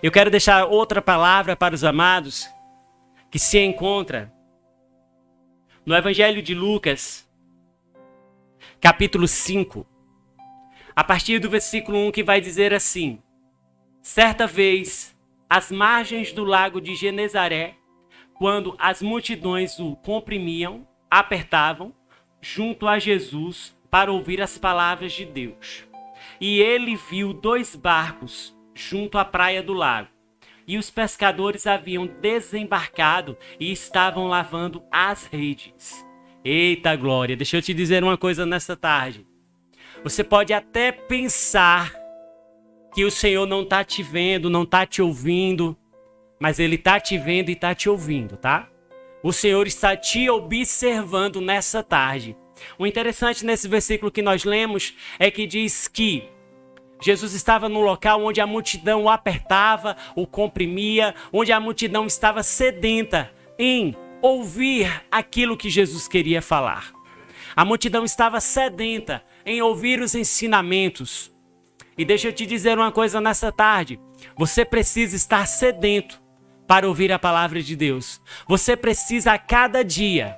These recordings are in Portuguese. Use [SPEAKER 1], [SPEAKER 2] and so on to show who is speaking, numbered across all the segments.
[SPEAKER 1] Eu quero deixar outra palavra para os amados que se encontra no Evangelho de Lucas, capítulo 5, a partir do versículo 1, que vai dizer assim: certa vez, às margens do lago de Genezaré, quando as multidões o comprimiam, apertavam, junto a Jesus, para ouvir as palavras de Deus. E ele viu 2 barcos junto à praia do lago, e os pescadores haviam desembarcado e estavam lavando as redes. Eita glória, deixa eu te dizer uma coisa nessa tarde. Você pode até pensar que o Senhor não está te vendo, não está te ouvindo, mas Ele está te vendo e está te ouvindo, tá? O Senhor está te observando nessa tarde. O interessante nesse versículo que nós lemos é que diz que Jesus estava no local onde a multidão o apertava, o comprimia, onde a multidão estava sedenta em ouvir aquilo que Jesus queria falar. A multidão estava sedenta em ouvir os ensinamentos. E deixa eu te dizer uma coisa nessa tarde. Você precisa estar sedento para ouvir a palavra de Deus. Você precisa a cada dia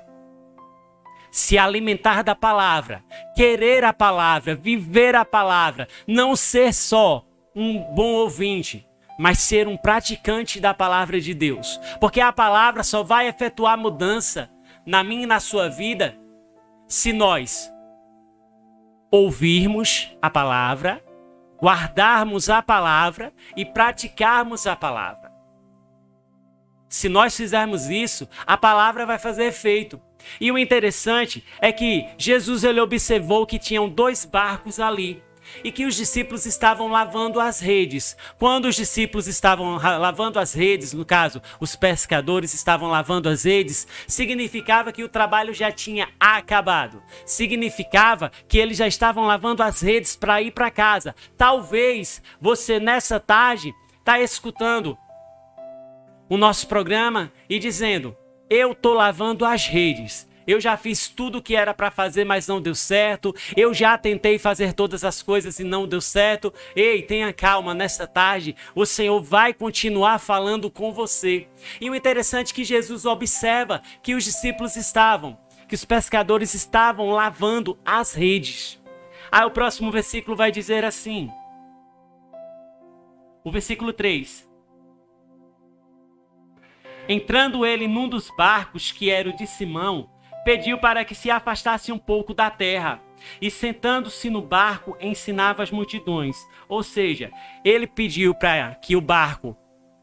[SPEAKER 1] se alimentar da palavra, querer a palavra, viver a palavra, não ser só um bom ouvinte, mas ser um praticante da palavra de Deus. Porque a palavra só vai efetuar mudança na minha e na sua vida se nós ouvirmos a palavra, guardarmos a palavra e praticarmos a palavra. Se nós fizermos isso, a palavra vai fazer efeito. E o interessante é que Jesus ele observou que tinham 2 barcos ali e que os discípulos estavam lavando as redes. Quando os discípulos estavam lavando as redes, no caso, os pescadores estavam lavando as redes, significava que o trabalho já tinha acabado. Significava que eles já estavam lavando as redes para ir para casa. Talvez você nessa tarde está escutando o nosso programa e dizendo: eu estou lavando as redes. Eu já fiz tudo o que era para fazer, mas não deu certo. Eu já tentei fazer todas as coisas e não deu certo. Ei, tenha calma, nessa tarde o Senhor vai continuar falando com você. E o interessante é que Jesus observa que os discípulos que os pescadores estavam lavando as redes. Aí o próximo versículo vai dizer assim. O versículo 3. Entrando ele num dos barcos, que era o de Simão, pediu para que se afastasse um pouco da terra. E sentando-se no barco, ensinava as multidões. Ou seja, ele pediu para que o barco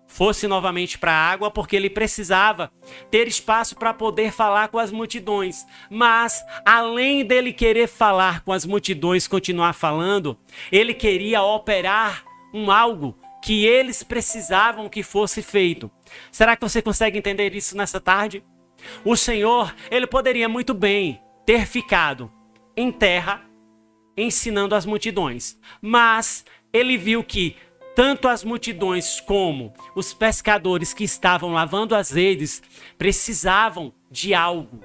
[SPEAKER 1] fosse novamente para a água, porque ele precisava ter espaço para poder falar com as multidões. Mas, além dele querer falar com as multidões, continuar falando, ele queria operar algo que eles precisavam que fosse feito. Será que você consegue entender isso nessa tarde? O Senhor, ele poderia muito bem ter ficado em terra ensinando as multidões, mas ele viu que tanto as multidões como os pescadores que estavam lavando as redes precisavam de algo.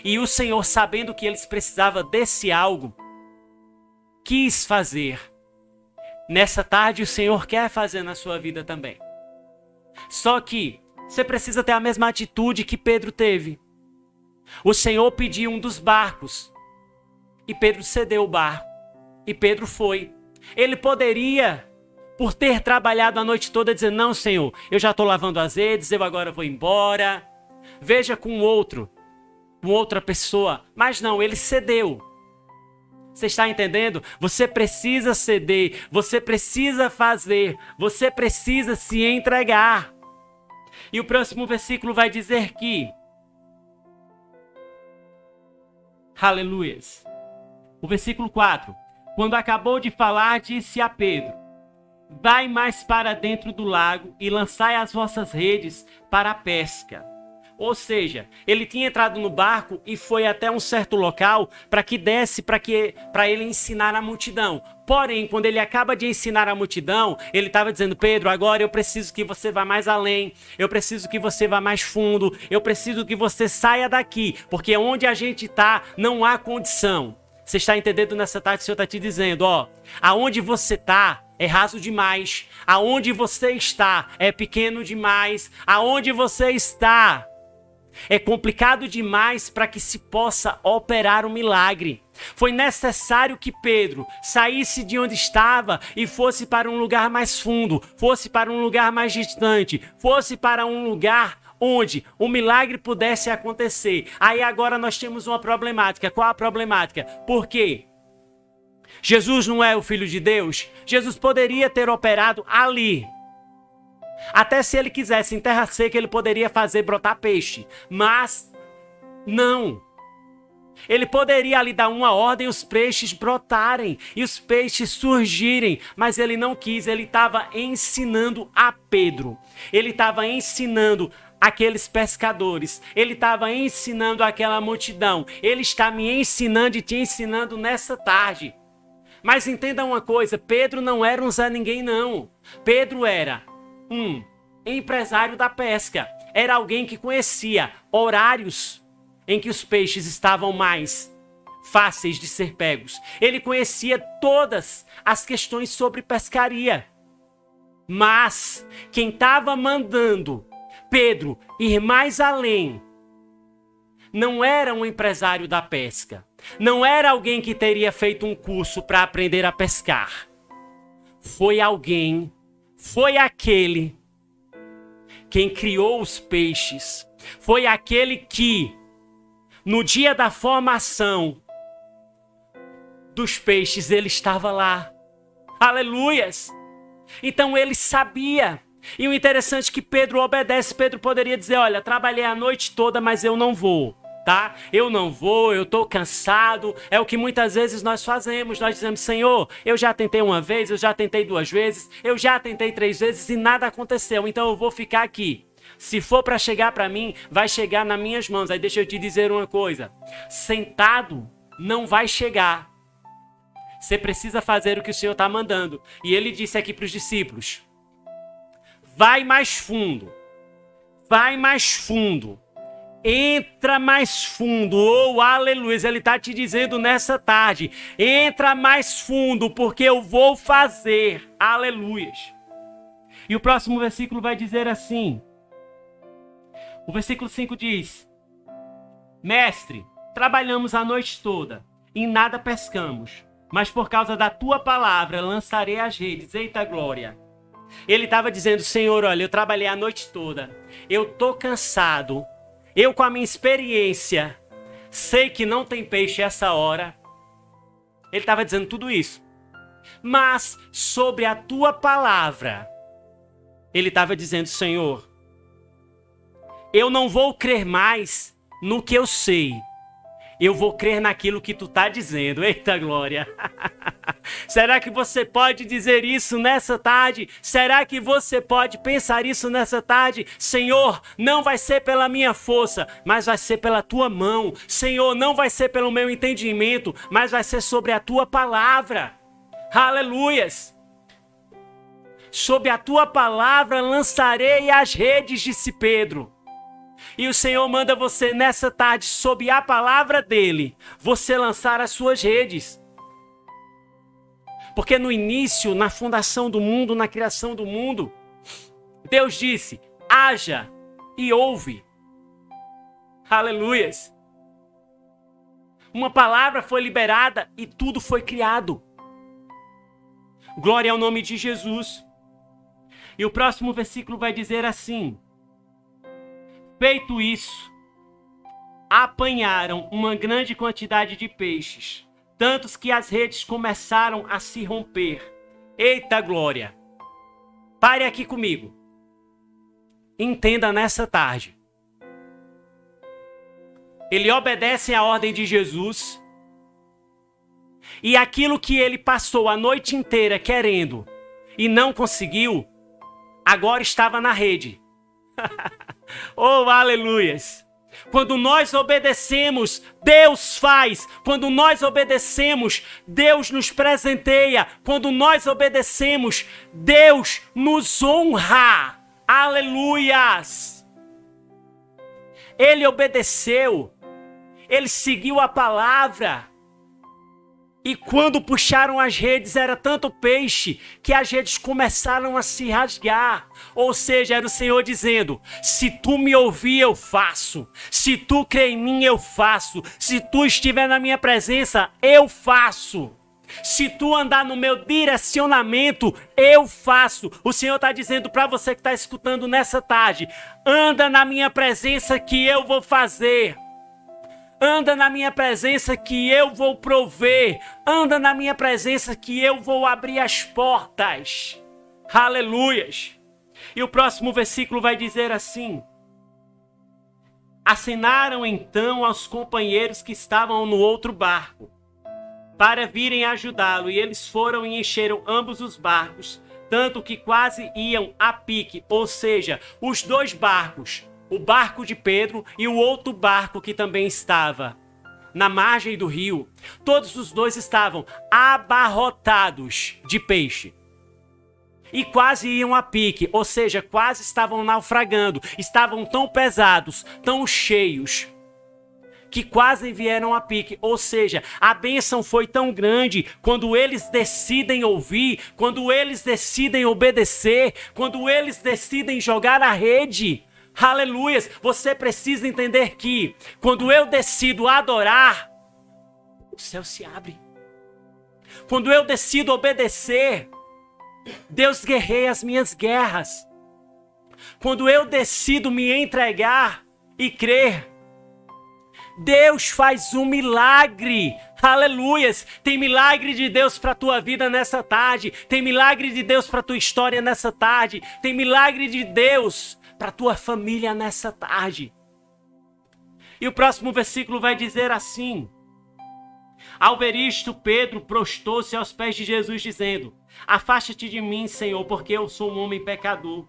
[SPEAKER 1] E o Senhor, sabendo que eles precisavam desse algo, quis fazer. Nessa tarde o Senhor quer fazer na sua vida também. Só que você precisa ter a mesma atitude que Pedro teve. O Senhor pediu um dos barcos e Pedro cedeu o barco. E Pedro foi. Ele poderia, por ter trabalhado a noite toda, dizer: não, Senhor, eu já estou lavando as redes, eu agora vou embora. Veja com outra pessoa. Mas não, ele cedeu. Você está entendendo? Você precisa ceder, você precisa fazer, você precisa se entregar. E o próximo versículo vai dizer que... Aleluias. O versículo 4. Quando acabou de falar, disse a Pedro: vai mais para dentro do lago e lançai as vossas redes para a pesca. Ou seja, ele tinha entrado no barco e foi até um certo local para que desse para ele ensinar a multidão. Porém, quando ele acaba de ensinar a multidão, ele estava dizendo: Pedro, agora eu preciso que você vá mais além, eu preciso que você vá mais fundo, eu preciso que você saia daqui, porque onde a gente está não há condição. Você está entendendo nessa tarde? O Senhor está te dizendo, aonde você está é raso demais. Aonde você está é pequeno demais. Aonde você está é complicado demais para que se possa operar um milagre. Foi necessário que Pedro saísse de onde estava e fosse para um lugar mais fundo, fosse para um lugar mais distante, fosse para um lugar onde o milagre pudesse acontecer. Aí agora nós temos uma problemática. Qual a problemática? Por quê? Jesus não é o Filho de Deus? Jesus poderia ter operado ali. Até se ele quisesse em terra seca, ele poderia fazer brotar peixe. Mas não. Ele poderia ali dar uma ordem, os peixes brotarem e os peixes surgirem. Mas ele não quis, ele estava ensinando a Pedro. Ele estava ensinando aqueles pescadores. Ele estava ensinando aquela multidão. Ele está me ensinando e te ensinando nessa tarde. Mas entenda uma coisa, Pedro não era um Zé Ninguém, não. Pedro era um empresário da pesca. Era alguém que conhecia horários em que os peixes estavam mais fáceis de ser pegos. Ele conhecia todas as questões sobre pescaria. Mas quem estava mandando Pedro ir mais além não era um empresário da pesca. Não era alguém que teria feito um curso para aprender a pescar. Foi aquele quem criou os peixes. Foi aquele que, no dia da formação dos peixes, ele estava lá. Aleluias! Então ele sabia. E o interessante é que Pedro obedece. Pedro poderia dizer, olha, trabalhei a noite toda, mas eu não vou. Tá? Eu não vou, eu estou cansado. É o que muitas vezes nós fazemos. Nós dizemos, Senhor, eu já tentei uma vez, eu já tentei 2 vezes, eu já tentei 3 vezes e nada aconteceu. Então eu vou ficar aqui. Se for para chegar para mim, vai chegar nas minhas mãos. Aí deixa eu te dizer uma coisa. Sentado não vai chegar. Você precisa fazer o que o Senhor está mandando. E ele disse aqui para os discípulos, vai mais fundo. Vai mais fundo. Entra mais fundo, oh aleluia, ele está te dizendo nessa tarde, entra mais fundo, porque eu vou fazer, aleluias. E o próximo versículo vai dizer assim, o versículo 5 diz, mestre, trabalhamos a noite toda, e nada pescamos, mas por causa da tua palavra lançarei as redes, eita glória. Ele estava dizendo, Senhor, olha, eu trabalhei a noite toda, eu estou cansado, eu, com a minha experiência, sei que não tem peixe essa hora. Ele estava dizendo tudo isso. Mas, sobre a tua palavra, ele estava dizendo, Senhor, eu não vou crer mais no que eu sei. Eu vou crer naquilo que tu está dizendo. Eita glória! Será que você pode dizer isso nessa tarde? Será que você pode pensar isso nessa tarde? Senhor, não vai ser pela minha força, mas vai ser pela tua mão. Senhor, não vai ser pelo meu entendimento, mas vai ser sobre a tua palavra. Aleluias! Sob a tua palavra lançarei as redes, disse Pedro. E o Senhor manda você nessa tarde, sob a palavra dele, você lançar as suas redes. Porque no início, na fundação do mundo, na criação do mundo, Deus disse, haja e ouve. Aleluias. Uma palavra foi liberada e tudo foi criado. Glória ao nome de Jesus. E o próximo versículo vai dizer assim, feito isso, apanharam uma grande quantidade de peixes, tantos que as redes começaram a se romper. Eita glória! Pare aqui comigo. Entenda nessa tarde. Ele obedece à ordem de Jesus. E aquilo que ele passou a noite inteira querendo e não conseguiu, agora estava na rede. Oh, aleluias! Quando nós obedecemos, Deus faz. Quando nós obedecemos, Deus nos presenteia. Quando nós obedecemos, Deus nos honra. Aleluias! Ele obedeceu. Ele seguiu a palavra. E quando puxaram as redes, era tanto peixe que as redes começaram a se rasgar. Ou seja, era o Senhor dizendo: se tu me ouvir, eu faço. Se tu crê em mim, eu faço. Se tu estiver na minha presença, eu faço. Se tu andar no meu direcionamento, eu faço. O Senhor está dizendo para você que está escutando nessa tarde: anda na minha presença que eu vou fazer. Anda na minha presença que eu vou prover. Anda na minha presença que eu vou abrir as portas. Aleluias. E o próximo versículo vai dizer assim: acenaram então aos companheiros que estavam no outro barco para virem ajudá-lo, e eles foram e encheram ambos os barcos, tanto que quase iam a pique. Ou seja, os dois barcos, o barco de Pedro e o outro barco que também estava na margem do rio, todos os dois estavam abarrotados de peixe. E quase iam a pique, ou seja, quase estavam naufragando, estavam tão pesados, tão cheios, que quase vieram a pique. Ou seja, a bênção foi tão grande quando eles decidem ouvir, quando eles decidem obedecer, quando eles decidem jogar a rede. Aleluias! Você precisa entender que quando eu decido adorar, o céu se abre. Quando eu decido obedecer, Deus guerreia as minhas guerras. Quando eu decido me entregar e crer, Deus faz um milagre. Aleluias! Tem milagre de Deus para a tua vida nessa tarde. Tem milagre de Deus para a tua história nessa tarde. Tem milagre de Deus para a tua família nessa tarde. E o próximo versículo vai dizer assim: ao ver isto, Pedro prostou-se aos pés de Jesus, dizendo: afasta-te de mim, Senhor, porque eu sou um homem pecador.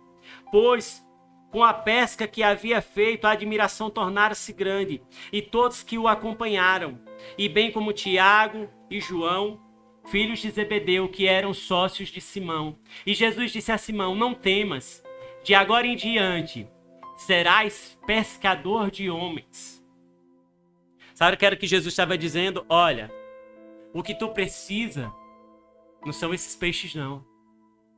[SPEAKER 1] Pois com a pesca que havia feito, a admiração tornara-se grande, e todos que o acompanharam, e bem como Tiago e João, filhos de Zebedeu, que eram sócios de Simão. E Jesus disse a Simão: não temas, de agora em diante serás pescador de homens. Sabe o que era que Jesus estava dizendo? Olha, o que tu precisa não são esses peixes, não.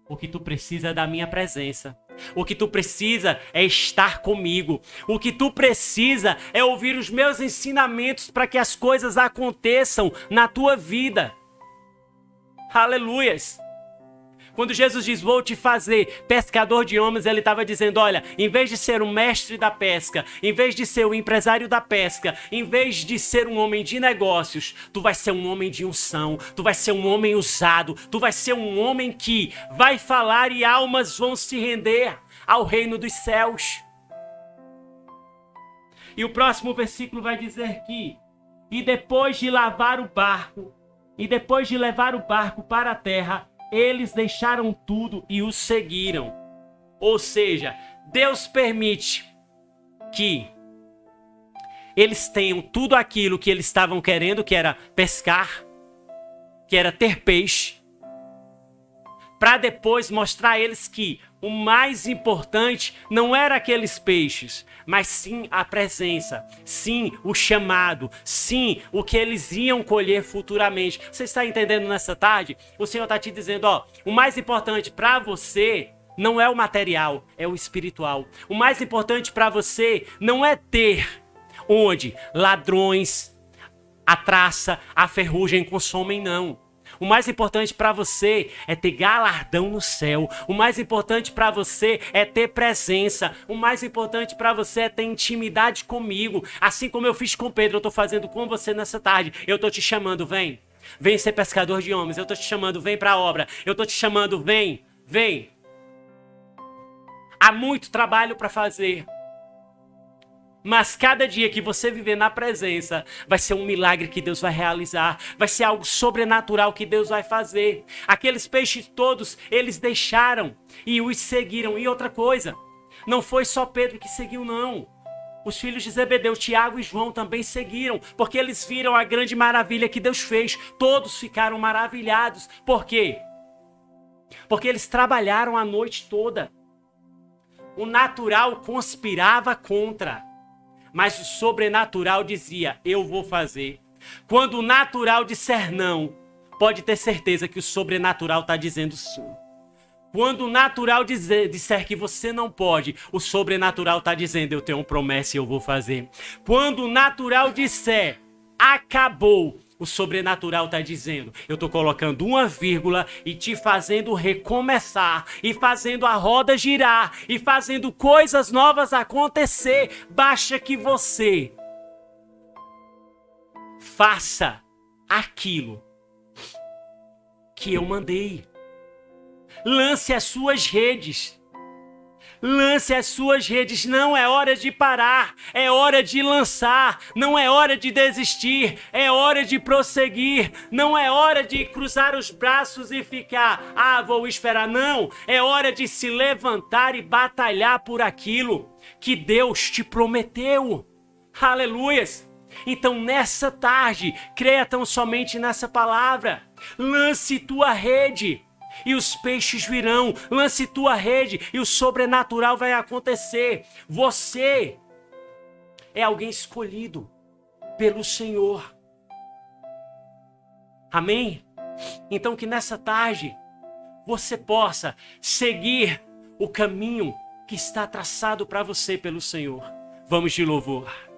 [SPEAKER 1] O que tu precisa é da minha presença. O que tu precisa é estar comigo. O que tu precisa é ouvir os meus ensinamentos para que as coisas aconteçam na tua vida. Aleluias! Quando Jesus diz: vou te fazer pescador de homens, ele estava dizendo: olha, em vez de ser um mestre da pesca, em vez de ser um empresário da pesca, em vez de ser um homem de negócios, tu vai ser um homem de unção, tu vai ser um homem usado, tu vai ser um homem que vai falar e almas vão se render ao reino dos céus. E o próximo versículo vai dizer que: e depois de lavar o barco, e depois de levar o barco para a terra, eles deixaram tudo e o seguiram. Ou seja, Deus permite que eles tenham tudo aquilo que eles estavam querendo, que era pescar, que era ter peixe, para depois mostrar a eles que o mais importante não era aqueles peixes, mas sim a presença, sim o chamado, sim o que eles iam colher futuramente. Você está entendendo nessa tarde? O Senhor está te dizendo, ó, o mais importante para você não é o material, é o espiritual. O mais importante para você não é ter onde ladrões, a traça, a ferrugem consomem, não. O mais importante para você é ter galardão no céu. O mais importante para você é ter presença. O mais importante para você é ter intimidade comigo. Assim como eu fiz com Pedro, eu estou fazendo com você nessa tarde. Eu estou te chamando, vem. Vem ser pescador de homens. Eu estou te chamando, vem para a obra. Eu estou te chamando, vem. Vem. Há muito trabalho para fazer. Mas cada dia que você viver na presença, vai ser um milagre que Deus vai realizar. Vai ser algo sobrenatural que Deus vai fazer. Aqueles peixes todos, eles deixaram e os seguiram. E outra coisa, não foi só Pedro que seguiu, não. Os filhos de Zebedeu, Tiago e João também seguiram, porque eles viram a grande maravilha que Deus fez. Todos ficaram maravilhados. Por quê? Porque eles trabalharam a noite toda. O natural conspirava contra. Mas o sobrenatural dizia, eu vou fazer. Quando o natural disser não, pode ter certeza que o sobrenatural está dizendo sim. Quando o natural disser que você não pode, o sobrenatural está dizendo, eu tenho uma promessa e eu vou fazer. Quando o natural disser, acabou, o sobrenatural está dizendo, eu estou colocando uma vírgula e te fazendo recomeçar, e fazendo a roda girar, e fazendo coisas novas acontecer. Basta que você faça aquilo que eu mandei. Lance as suas redes. Lance as suas redes. Não é hora de parar. É hora de lançar. Não é hora de desistir. É hora de prosseguir. Não é hora de cruzar os braços e ficar, vou esperar. Não. É hora de se levantar e batalhar por aquilo que Deus te prometeu. Aleluias. Então, nessa tarde, creia tão somente nessa palavra. Lance tua rede e os peixes virão. Lance tua rede e o sobrenatural vai acontecer. Você é alguém escolhido pelo Senhor. Amém? Então que nessa tarde você possa seguir o caminho que está traçado para você pelo Senhor. Vamos de louvor.